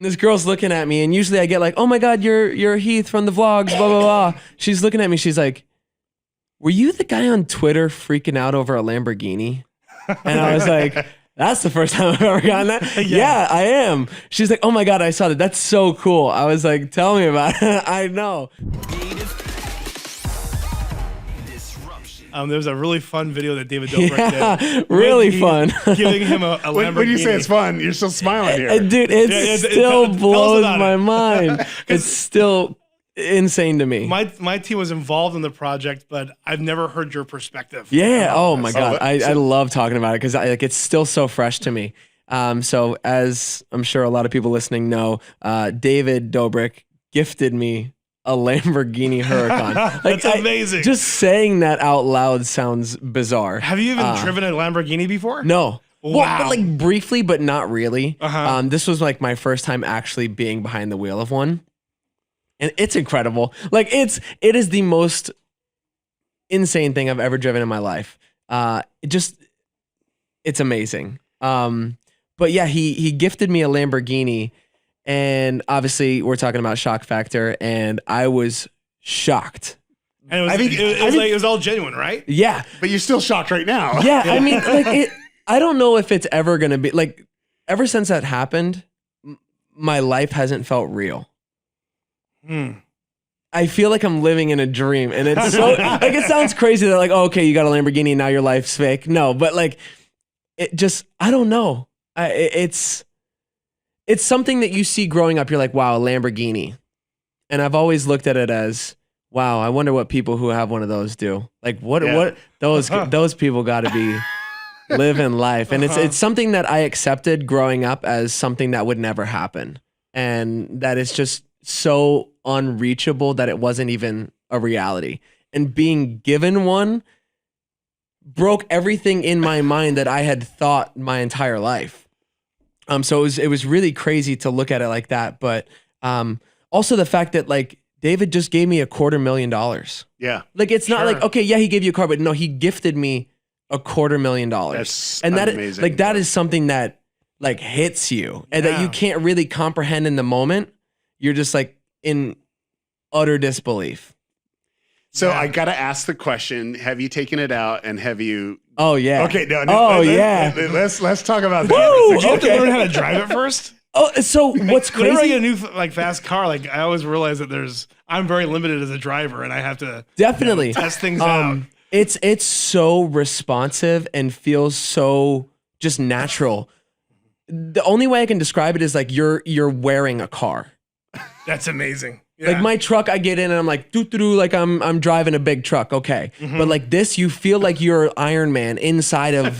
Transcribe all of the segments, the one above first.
This girl's looking at me, and usually I get like, "Oh my God, you're Heath from the vlogs." Blah blah blah. She's looking at me. She's like, "Were you the guy on Twitter freaking out over a Lamborghini?" And I was like, "That's the first time I've ever gotten that." Yeah, I am. She's like, "Oh my God, I saw that. That's so cool." I was like, "Tell me about it." I know. There was a really fun video that David Dobrik did. Really fun. Giving him a Lamborghini. When you say it's fun, you're still smiling here. Dude, it still blows my mind. It's still insane to me. My team was involved in the project, but I've never heard your perspective. Yeah. Oh my God. I love talking about it because it's still so fresh to me. So as I'm sure a lot of people listening know, David Dobrik gifted me a Lamborghini Huracan. That's amazing. Just saying that out loud sounds bizarre. Have you even driven a Lamborghini before? No. Wow. Well, but like briefly, but not really. This was like my first time actually being behind the wheel of one. And it's incredible. Like it is the most insane thing I've ever driven in my life. It's amazing. But yeah, he gifted me a Lamborghini, and obviously we're talking about shock factor, and I was shocked. And it was all genuine, right? Yeah. But you're still shocked right now. Yeah, I mean, like I don't know if it's ever gonna be like. Ever since that happened, my life hasn't felt real. I feel like I'm living in a dream, and it's so like it sounds crazy that like, oh, okay, you got a Lamborghini and now your life's fake. No, but like it just, I don't know. It's something that you see growing up. You're like, wow, a Lamborghini, and I've always looked at it as, wow, I wonder what people who have one of those do. Like what those people got to be living life, and it's something that I accepted growing up as something that would never happen, and that is just so unreachable that it wasn't even a reality. And being given one broke everything in my mind that I had thought my entire life. So it was really crazy to look at it like that. But also the fact that like David just gave me $250,000. Yeah. Like it's not like, okay, yeah, he gave you a car, but no, he gifted me $250,000. That's and that amazing. like that is something that like hits you and that you can't really comprehend in the moment. You're just like in utter disbelief. So I gotta ask the question: have you taken it out, and have you? Oh yeah. Okay. No. Let's talk about that. Woo! Did you have to learn how to drive it first? Oh, so what's crazy? Whenever I get a new like fast car, like I always realize that I'm very limited as a driver, and I have to definitely test things out. It's so responsive and feels so just natural. The only way I can describe it is like you're wearing a car. That's amazing. Yeah. Like my truck, I get in and I'm like, doo-doo-doo, like I'm driving a big truck, okay. But like this, you feel like you're Iron Man inside of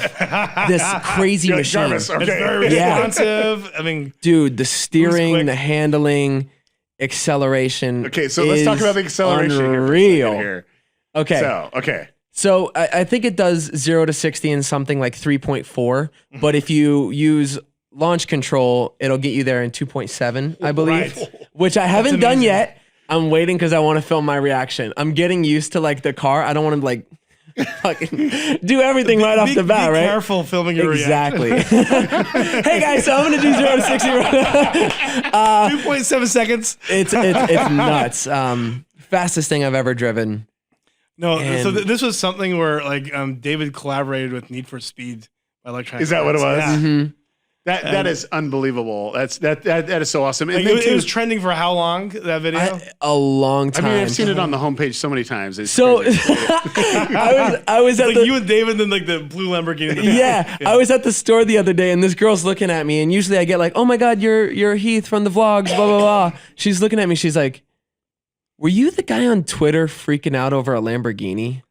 this crazy machine. Jarvis, okay. It's very responsive. I mean, dude, the steering, the handling, acceleration. Okay, so let's talk about the acceleration unreal. here. Okay. So I think it does 0 to 60 in something like 3.4, but if you use launch control, it'll get you there in 2.7, I believe, which I haven't done yet. I'm waiting because I want to film my reaction. I'm getting used to like the car. I don't want to like fucking do everything right off the bat, right? Be careful filming your reaction. Exactly. Hey guys, so I'm gonna do 0 to 60. 2.7 seconds. It's nuts. Fastest thing I've ever driven. No, so this was something where like David collaborated with Need for Speed by Electronic. Is that what it was? Yeah. Mm-hmm. That is unbelievable. That is so awesome. Like, it was trending for how long, that video? A long time. I mean, I've seen it on the homepage so many times. It's so crazy. I was at like the, you and David and like the blue Lamborghini. Yeah, I was at the store the other day and this girl's looking at me, and usually I get like, oh my God, you're Heath from the vlogs, blah blah blah. She's looking at me, she's like, were you the guy on Twitter freaking out over a Lamborghini?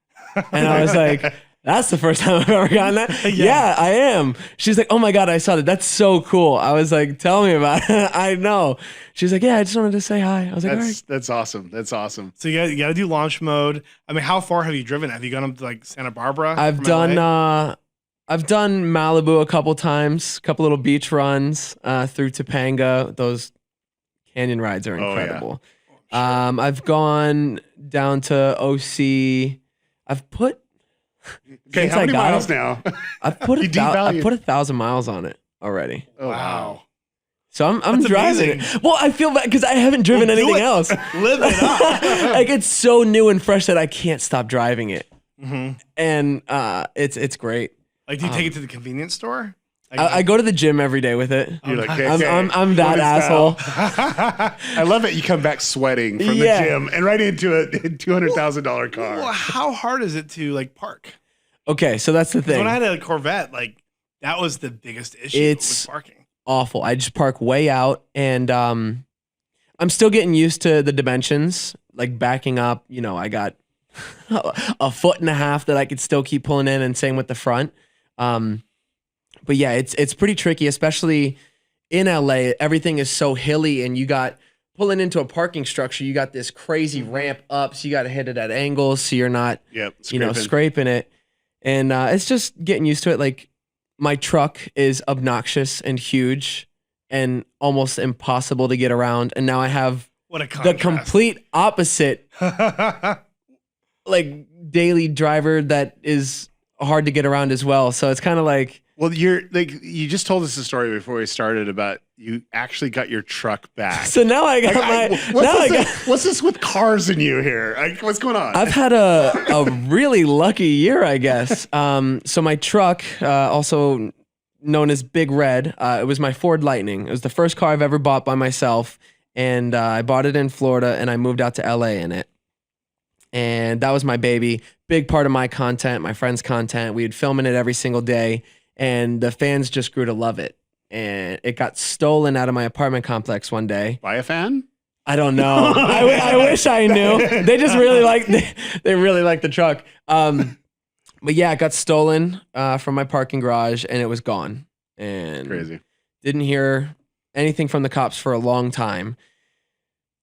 And I was like, that's the first time I've ever gotten that. Yeah, I am. She's like, oh my God, I saw that. That's so cool. I was like, tell me about it. I know. She's like, yeah, I just wanted to say hi. I was like, all right. That's awesome. That's awesome. So you got to do launch mode. I mean, how far have you driven? Have you gone up to like Santa Barbara? I've done Malibu a couple times, a couple little beach runs through Topanga. Those canyon rides are incredible. Oh, sure. I've gone down to OC. I've put how many miles now? I've put 1,000 miles on it already. Oh wow! So I'm That's driving amazing. it. Well, I feel bad because I haven't driven anything else. Live it up. Like it's so new and fresh that I can't stop driving it. Mm-hmm. And it's great. Like, do you take it to the convenience store? Like, I go to the gym every day with it. You're like, I'm that asshole. I love it. You come back sweating from the gym and right into a $200,000 car. Well, how hard is it to like park? Okay, so that's the thing. When I had a Corvette, like that was the biggest issue It's with parking. awful. I just park way out, and I'm still getting used to the dimensions. Like backing up, I got a foot and a half that I could still keep pulling in, and same with the front. But yeah, it's pretty tricky, especially in LA. Everything is so hilly, and you got pulling into a parking structure. You got this crazy ramp up, so you got to hit it at angles, so you're not, scraping it. And it's just getting used to it. Like my truck is obnoxious and huge, and almost impossible to get around. And now I have the complete opposite, like daily driver that is hard to get around as well. So it's kind of like. Well, you just told us a story before we started about you actually got your truck back. So now I got what's this with cars in you here? What's going on? I've had a really lucky year, I guess. So my truck, also known as Big Red, it was my Ford Lightning. It was the first car I've ever bought by myself, and I bought it in Florida, and I moved out to LA in it. And that was my baby. Big part of my content, my friends' content. We'd film in it every single day. And the fans just grew to love it. And it got stolen out of my apartment complex one day. By a fan? I don't know. I wish I knew. They just really they really like the truck. But yeah, it got stolen from my parking garage, and it was gone. And crazy. Didn't hear anything from the cops for a long time.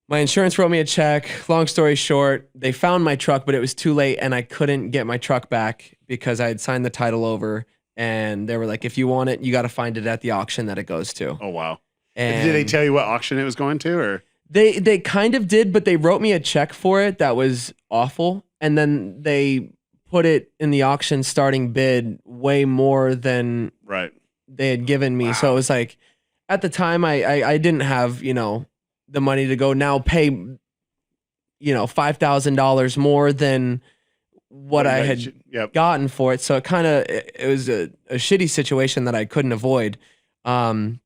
My insurance wrote me a check. Long story short, they found my truck, but it was too late, and I couldn't get my truck back because I had signed the title over. And they were like, if you want it, you got to find it at the auction that it goes to. Oh, wow. And did they tell you what auction it was going to? Or They kind of did, but they wrote me a check for it that was awful. And then they put it in the auction starting bid way more than they had given me. Wow. So it was like, at the time, I didn't have, the money to go now pay, $5,000 more than what I had gotten for it. So it was a shitty situation that I couldn't avoid. And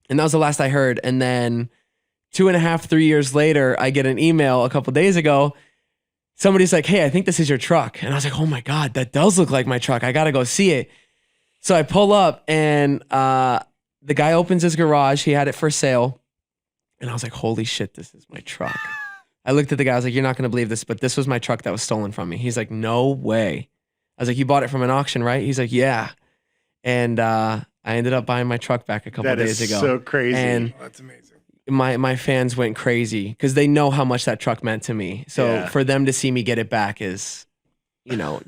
that was the last I heard. And then 2.5, 3 years later, I get an email a couple days ago. Somebody's like, hey, I think this is your truck. And I was like, oh my God, that does look like my truck. I got to go see it. So I pull up, and the guy opens his garage. He had it for sale. And I was like, holy shit, this is my truck. I looked at the guy, I was like, you're not going to believe this, but this was my truck that was stolen from me. He's like, no way. I was like, you bought it from an auction, right? He's like, yeah. And I ended up buying my truck back a couple days ago. So crazy. And that's amazing. My fans went crazy because they know how much that truck meant to me. So for them to see me get it back is,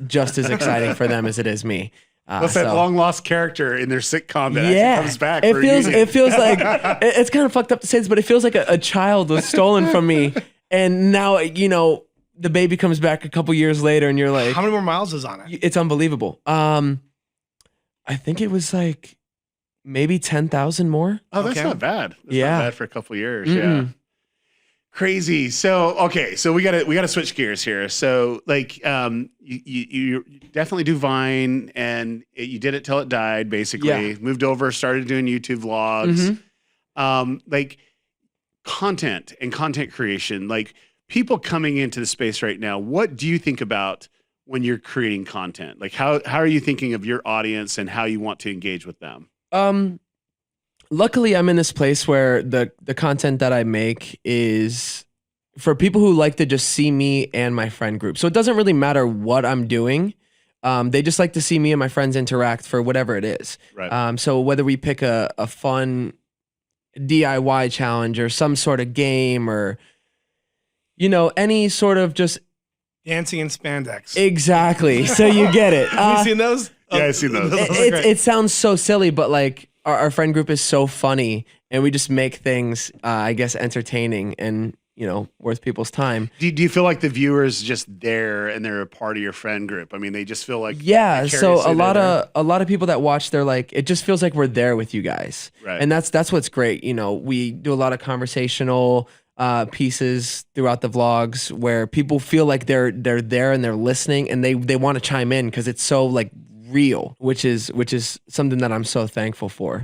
just as exciting for them as it is me. That's that long lost character in their sitcom that actually comes back. It feels like it's kind of fucked up to say this, but it feels like a child was stolen from me. And now, the baby comes back a couple years later, and you're like, how many more miles is on it? It's unbelievable. I think it was like maybe 10,000 more. Oh, that's not bad. That's not bad for a couple years. Mm-mm. Yeah. Crazy. So, so we gotta switch gears here. So like, you definitely do Vine, and you did it till it died, basically. Moved over, started doing YouTube vlogs. Like, content and content creation, like people coming into the space right now, what do you think about when you're creating content? Like how are you thinking of your audience and how you want to engage with them? Luckily I'm in this place where the content that I make is for people who like to just see me and my friend group. So it doesn't really matter what I'm doing. They just like to see me and my friends interact for whatever it is. Right. So whether we pick a fun DIY challenge or some sort of game or, any sort of just dancing in spandex. Exactly. So you get it. Have you seen those? Yeah, I've seen those. It sounds so silly, but like our friend group is so funny, and we just make things, I guess, entertaining. And, worth people's time. Do you feel like the viewers just there and they're a part of your friend group? I mean, they just feel like So a lot of people that watch, they're like, it just feels like we're there with you guys, right? And that's what's great. We do a lot of conversational pieces throughout the vlogs where people feel like they're there and they're listening and they want to chime in because it's so like real, which is something that I'm so thankful for.